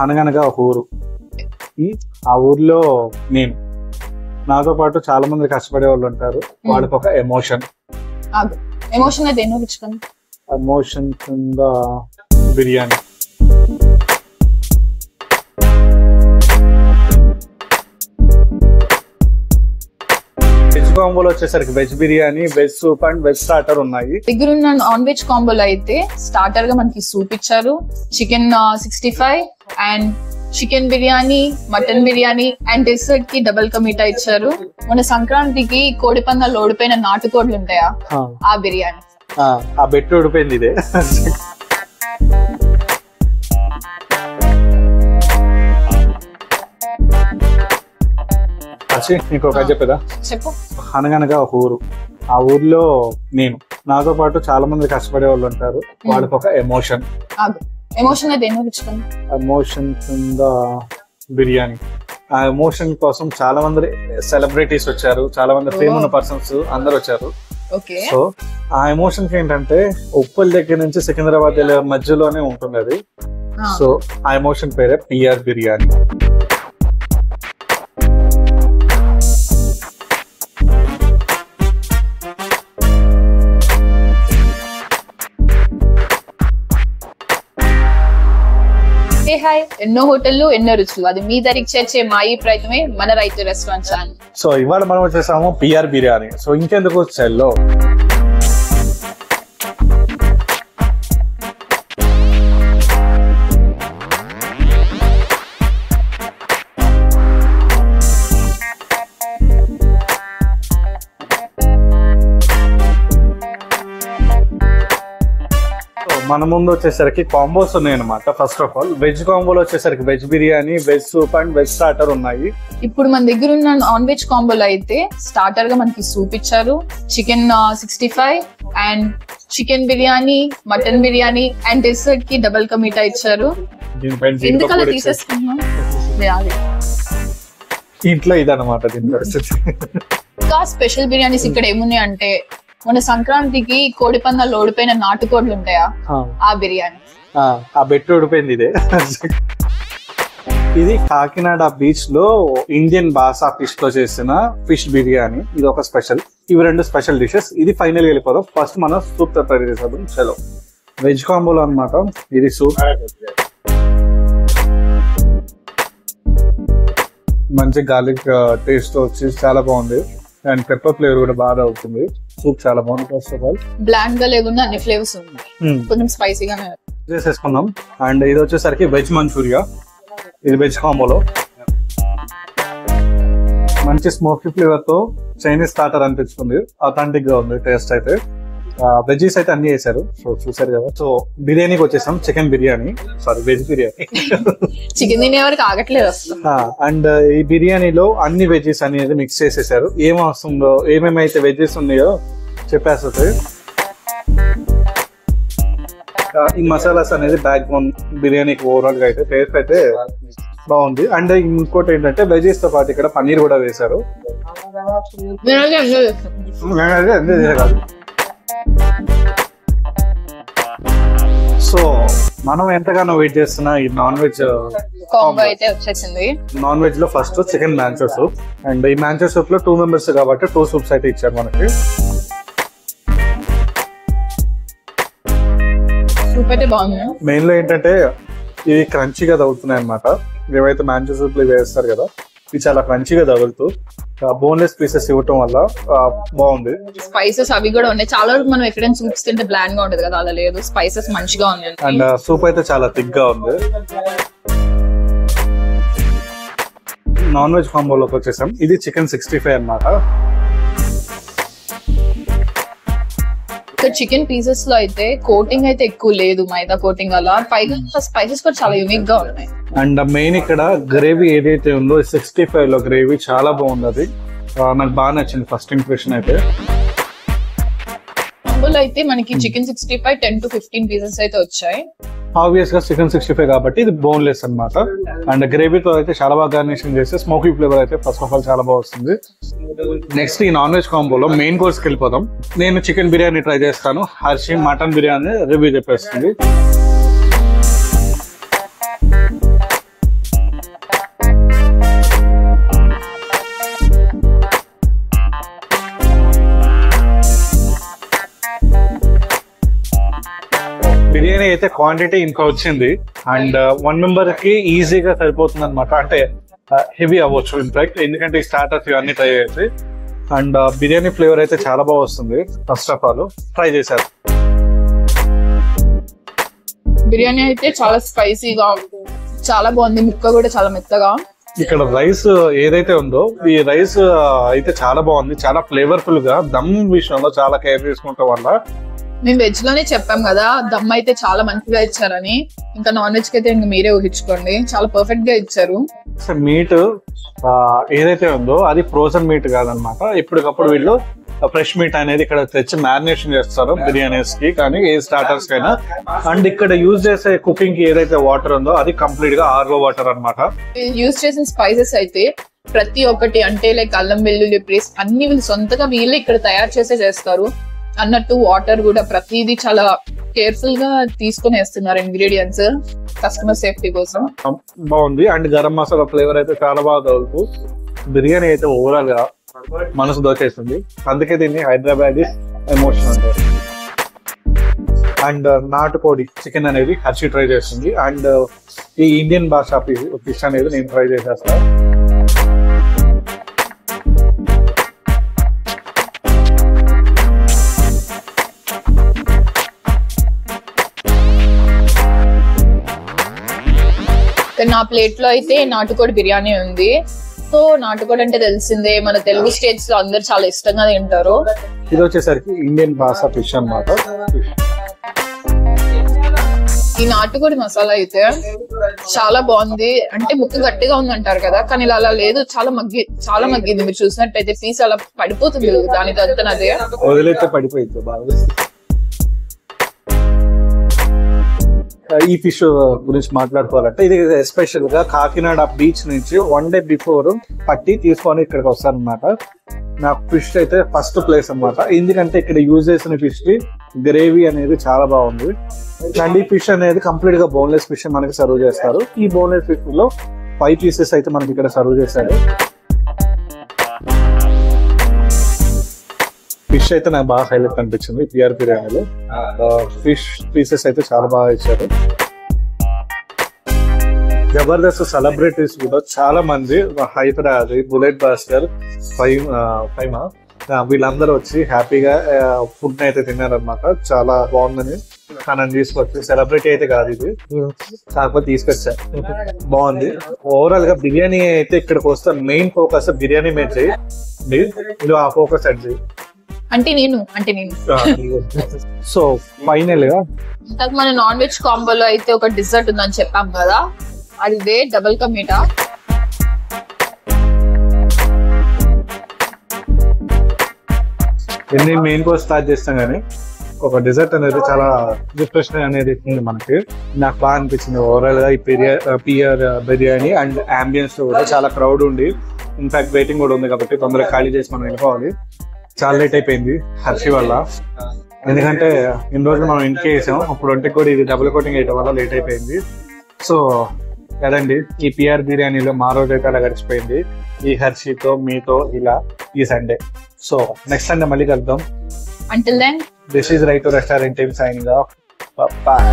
అనగనగా ఒక ఊరు. ఆ ఊర్లో నేను, నాతో పాటు చాలా మంది కష్టపడే వాళ్ళు ఉంటారు. వాళ్ళకి ఒక ఎమోషన్ ఎమోషన్ కింద బిర్యానీ. వెజ్ కాంబోలో వచ్చేసరికి veg biryani, veg soup and veg starter ఉన్నాయి. దగ్గర ఉన్న నాన్ వెజ్ కాంబోలో అయితే స్టార్టర్ గా మనకి సూప్ ఇచ్చారు, chicken 65 and chicken biryani, mutton biryani and dessert కి డబుల్ కా మీఠా ఇచ్చారు. మన సంక్రాంతికి కోడి పందాలు ఓడిపోయిన నాటుకోడ్లు ఉంటాయా, ఆ బిర్యానీ. ఆ బెట్టు ఓడిపోయింది ఇదే. ఇంకొక చెప్పేదా? చెప్పు. అనగనగా ఒక ఊరు. ఆ ఊర్లో నేను, నాతో పాటు చాలా మంది కష్టపడే వాళ్ళు ఉంటారు. వాళ్ళకి ఒక ఎమోషన్ ఎమోషన్ కింద బిర్యానీ. ఆ ఎమోషన్ కోసం చాలా మంది సెలబ్రిటీస్ వచ్చారు, చాలా మంది ఫేమ్ ఉన్న పర్సన్స్ అందరు వచ్చారు. సో ఆ ఎమోషన్ కి ఏంటంటే ఉప్పల్ దగ్గర నుంచి సికింద్రాబాద్ మధ్యలోనే ఉంటుంది అది. సో ఆ ఎమోషన్ పేరే పిఆర్ బిర్యానీ. హాయ్, ఎన్నో హోటళ్లు ఎన్నో రుచులు, అది మీ దరికి చేర్చే మా ఈ ప్రయత్నమే మన రైతు రెస్టారెంట్ ఛానల్. సో ఇవాళ మనం వచ్చేసాము పిఆర్ బిర్యానీ. సో ఇంకెందుకు సెల్లో మన ముందు వచ్చేసరికి కాంబోస్ ఉన్నాయి అనమాట. ఫస్ట్ ఆఫ్ ఆల్ వెజ్ కాంబోలో వచ్చేసరికి veg biryani, veg soup and veg starter ఉన్నాయి. ఇప్పుడు మన దగ్గర ఉన్న నాన్ వెజ్ కాంబోలో అయితే స్టార్టర్ గా మనకి సూప్ ఇచ్చారు, chicken 65 and chicken biryani, mutton biryani and dessert కి డబుల్ కా మీఠా ఇచ్చారు. ఎందుకలా తీసేసుకున్నాం ఇంట్లో ఇదన్నమాట దీని పరిస్థితి. ఇంకా స్పెషల్ బిర్యానీస్ ఇక్కడ ఏమున్నాయి అంటే మన సంక్రాంతికి కోడి పందాలు ఓడిపోయిన నాటుకోడ్లు ఉంటాయా, ఆ బిర్యానీ. ఆ బెట్టు ఓడిపోయింది ఇదే. ఇది కాకినాడ బీచ్ లో ఇండియన్ బాసా ఫిష్ తో చేసిన ఫిష్ బిర్యానీ. ఇది ఒక స్పెషల్. ఇవి రెండు స్పెషల్ డిషెస్. ఇది ఫైనల్ వెళ్ళిపోదాం. ఫస్ట్ మనం సూప్ ప్రిపేర్ చేసేద్దాం. చలో, వెజ్ కాంబోలో అనమాట ఇది సూప్. మంచి గార్లిక్ టేస్ట్ వచ్చి చాలా బాగుంది అండ్ పెప్పర్ ఫ్లేవర్ కూడా బాగా అవుతుంది. సూప్ చాలా బాగుంది. ఫస్ట్ ఆఫ్ ఆల్ బ్లాంక్ గా లేకుండా అన్ని ఫ్లేవర్స్ ఉన్నాయి, కొంచెం స్పైసీగానే చేసేసుకుందాం. అండ్ ఇది వచ్చేసరికి వెజ్ మంచూరియా. ఇది వెజ్ కాంబోలో మంచి స్మోకీ ఫ్లేవర్ తో చైనీస్ స్టార్టర్ అనిపిస్తుంది. అథెంటిక్ గా ఉంది టేస్ట్ అయితే. వెజీస్ అయితే అన్ని వేసారు. సో చూసారు కదా. సో బిర్యానీకి వచ్చేసాం. Chicken biryani, sorry veg biryani. Chicken తినే వరకు ఆగట్లేదు. అండ్ ఈ బిర్యానీలో అన్ని వెజీస్ అనేది మిక్స్ చేసేసారు. ఏం వస్తుందో, ఏమేమైతే వెజీస్ ఉన్నాయో చెప్పేస్తుంది. ఈ మసాలాస్ అనేది బ్యాక్ బోన్ బిర్యానీకి ఓవరాల్ గా అయితే టేస్ట్ అయితే బాగుంది. అండ్ ఇంకోటి ఏంటంటే వెజీస్ తో పాటు ఇక్కడ పన్నీర్ కూడా వేశారు. సో మనం ఎంతగానో వెయిట్ చేస్తున్న ఈ నాన్ వెజ్ కాంబో అయితే వచ్చేసింది. నాన్ వెజ్ లో first chicken Manchow soup. And ఈ మ్యాంచో సూప్ లో 2 మెంబర్స్ కాబట్టి 2 సూప్స్ అయితే ఇచ్చారు మనకి. సూప్ అయితే బాగుంది. మెయిన్ లో ఏంటంటే ఇవి క్రంచీగా తగులుతున్నాయి అనమాట. ఏవైతే మ్యాంచో సూప్ లో వేస్తారు కదా, ఇవి చాలా క్రంచీగా తగులుతూ బోన్లెస్ పీసెస్ ఇవ్వటం వల్ల బాగుంది. స్పైసెస్ అవి కూడా ఉన్నాయి. చాలా వరకు మనం ఎక్కడైనా సూప్స్ తింటే బ్లాండ్ గా ఉండదు కదా, అలా లేదు. స్పైసెస్ మంచిగా ఉన్నాయి. అండ్ సూప్ అయితే చాలా థిక్ గా ఉంది. నాన్ వెజ్ కాంబోలోకి వచ్చేసాం. ఇది చికెన్ 65 అన్నమాట. చికెన్ పీసెస్ లో అయితే కోటింగ్ అయితే ఎక్కువ లేదు, మైదా కోటింగ్ అలా. పైగా స్పైసెస్ కూడా చాలా యూనిక్ గా ఉన్నాయి. అండ్ మెయిన్ ఇక్కడ గ్రేవీ ఏదైతే ఉందో 65 లో గ్రేవీ చాలా బాగుంది. అది నాకు బాగా నచ్చింది ఫస్ట్ ఇంప్రెషన్ అయితే. అయితే మనకి చికెన్ 65 10 to 15 పీసెస్ అయితే వచ్చాయి. ఆబ్వియస్ గా చికెన్ 65 కాబట్టి ఇది బోన్లెస్ అనమాట. అండ్ గ్రేవీతో అయితే చాలా బాగా గార్నిషింగ్ చేస్తే స్మోకీ ఫ్లేవర్ అయితే ఫస్ట్ ఆఫ్ ఆల్ చాలా బాగా వస్తుంది. నెక్స్ట్ ఈ నాన్ వెజ్ కాంబోలో మెయిన్ కోర్స్కి వెళ్ళిపోదాం. నేను చికెన్ బిర్యానీ ట్రై చేస్తాను, హర్షి మటన్ బిర్యానీ రివ్యూ చెప్పేస్తుంది. బిర్యానీ అయితే క్వాంటిటీ ఇంకా వచ్చింది అండ్ 1 మెంబర్ కి ఈజీగా సరిపోతుంది అనమాట. అంటే హెవీ అవ్వచ్చు ఇన్ఫాక్ట్, ఎందుకంటే ఈ స్టార్టర్స్ ఇవన్నీ ట్రై చేసి. అండ్ బిర్యానీ ఫ్లేవర్ అయితే చాలా బాగా వస్తుంది. ఫస్ట్ ఆఫ్ ఆల్ ట్రై చేశారు. బిర్యానీ అయితే చాలా స్పైసీగా చాలా బాగుంది, ముక్క కూడా చాలా మెత్తగా. ఇక్కడ రైస్ ఏదైతే ఉందో ఈ రైస్ అయితే చాలా బాగుంది, చాలా ఫ్లేవర్ఫుల్ గా. దమ్ విషయంలో చాలా కేర్ తీసుకుంటాం వల్ల. మేము వెజ్ లోనే చెప్పాం కదా, దమ్ అయితే చాలా మంచిగా ఇచ్చారని. ఇంకా నాన్ వెజ్ కి అయితే ఇంకా మీరే ఊహించుకోండి, చాలా పర్ఫెక్ట్ గా ఇచ్చారు. మీట్ ఏదైతే ఉందో అది ఫ్రోజన్ మీట్ కాదనమాట. ఎప్పటికప్పుడు వీళ్ళు ఫ్రెష్ మీట్ అనేది ఇక్కడ తెచ్చి మ్యారినేషన్ చేస్తారు బిర్యానీస్ కి కానీ ఏ స్టార్టర్స్ కైనా. అండ్ ఇక్కడ యూజ్ చేసే కుకింగ్ కి ఏదైతే వాటర్ ఉందో అది కంప్లీట్ గా ఆర్ఓ వాటర్ అనమాట. యూజ్ చేసిన స్పైసెస్ అయితే ప్రతి ఒక్కటి అంటే లైక్ అల్లం వెల్లుల్లి పేస్ట్ అన్ని వీళ్ళు సొంతగా వీళ్ళే ఇక్కడ తయారు చేస్తారు అన్నట్టు. వాటర్ కూడా ప్రతిదీ చాలా కేర్ఫుల్ గా తీసుకుని వేస్తున్నారు ఇంగ్రీడియంట్స్ కస్టమర్ సేఫ్టీ కోసం. బాగుంది. అండ్ గరం మసాలా ఫ్లేవర్ అయితే చాలా బాగా తగులుతూ బిర్యానీ అయితే ఓవరాల్ గా మనసు దోచేస్తుంది. అందుకే దీన్ని హైదరాబాద్ ఎమోషన్ అంటారు. అండ్ నాటుకోడి చికెన్ అనేది హర్షి ట్రై చేస్తుంది. అండ్ ఈ ఇండియన్ భాష ఫిష్ అనేది నేను ట్రై చేసేస్తాను. నా ప్లేట్ లో అయితే నాటుకోడి బిర్యానీ ఉంది. సో నాటుకోడి అంటే తెలిసిందే, మన తెలుగు స్టేట్స్ లో అందరు చాలా ఇష్టంగా తింటారు. ఇది వచ్చేసరికి ఇండియన్ భాష ఫిష్ అన్నమాట. ఈ నాటుకోడి మసాలా అయితే చాలా బాగుంది. అంటే ముక్క గట్టిగా ఉంది అంటారు కదా, కానీ ఇలా అలా లేదు, చాలా మగ్గింది. మీరు చూసినట్టయితే పీస్ అలా పడిపోతుంది దానికి అంతనదే, వదిలేస్తే పడిపోయింది బాగా. ఈ ఫిష్ గురించి మాట్లాడుకోవాలంటే ఇది ఎస్పెషల్ గా కాకినాడ బీచ్ నుంచి 1 డే బిఫోర్ పట్టి తీసుకొని ఇక్కడికి వస్తారనమాట. నాకు ఫిష్ అయితే ఫస్ట్ ప్లేస్ అనమాట. ఎందుకంటే ఇక్కడ యూజ్ చేసిన ఫిష్ కి గ్రేవీ అనేది చాలా బాగుంది. అండ్ ఈ ఫిష్ అనేది కంప్లీట్ గా బోన్లెస్ ఫిష్ మనకి సర్వ్ చేస్తారు. ఈ బోన్లెస్ ఫిష్ లో 5 పీసెస్ అయితే మనకి ఇక్కడ సర్వ్ చేశారు. ఫిష్ అయితే నాకు బాగా హైలైట్ అనిపించింది పిఆర్ బిర్యానీలో. ఫిష్ పీసెస్ అయితే చాలా బాగా ఇచ్చారు. జబర్దస్త్ సెలబ్రిటీస్ కూడా చాలా మంది, హైదరాబాద్, బుల్లెట్ భాస్కర్, ఫైమా వీళ్ళందరూ వచ్చి హ్యాపీగా ఫుడ్ అయితే తిన్నారనమాట. చాలా బాగుందని తనని తీసుకొచ్చి, సెలబ్రిటీ అయితే కాదు ఇది, కాకపోతే తీసుకొచ్చా. బాగుంది. ఓవరాల్ గా బిర్యానీ అయితే ఇక్కడికి వస్తే మెయిన్ ఫోకస్ బిర్యానీ మీద చేయి, నువ్వు ఆ ఫోకస్ అడ్ చేయి. అంటే నేను సో ఫైనల్ గా మన నాన్ వెజ్ కాంబోలో అయితే ఒక డిజర్ట్ ఉందని చెప్పాం కదా, అది డబుల్ కా మీఠా. ఎన్ని మెయిన్ కోర్స్ స్టార్ట్ చేస్తాం కానీ ఒక డిజర్ట్ అనేది చాలా రిఫ్రెష్ అనేది ఇస్తుంది మనకి. నాకు బాగా అనిపించింది ఓవరాల్ గా ఈ పిఆర్ బిర్యానీ. అండ్ అంబియన్స్ కూడా చాలా క్రౌడ్ ఉండి, ఇన్ఫాక్ట్ వెయిటింగ్ కూడా ఉంది కాబట్టి తొందరగా ఖాళీ చేసి మనం వెళ్ళిపోవాలి. చాలా లేట్ అయిపోయింది హర్షి వల్ల, ఎందుకంటే ఇన్ని రోజులు మనం ఇంటికి వేసాం, ఇప్పుడు ఒంటికి కూడా ఇది డబుల్ కోటింగ్ వేయడం వల్ల లేట్ అయిపోయింది. సో కదండి, ఈ పిఆర్ బిర్యానీలో మా రోజు అయితే అలా గడిచిపోయింది ఈ హర్షితో, మీతో ఇలా ఈ సండే. సో నెక్స్ట్ సండే మళ్ళీ కలుద్దాం. Until then, this is Right to Restaurant team signing off. Bye.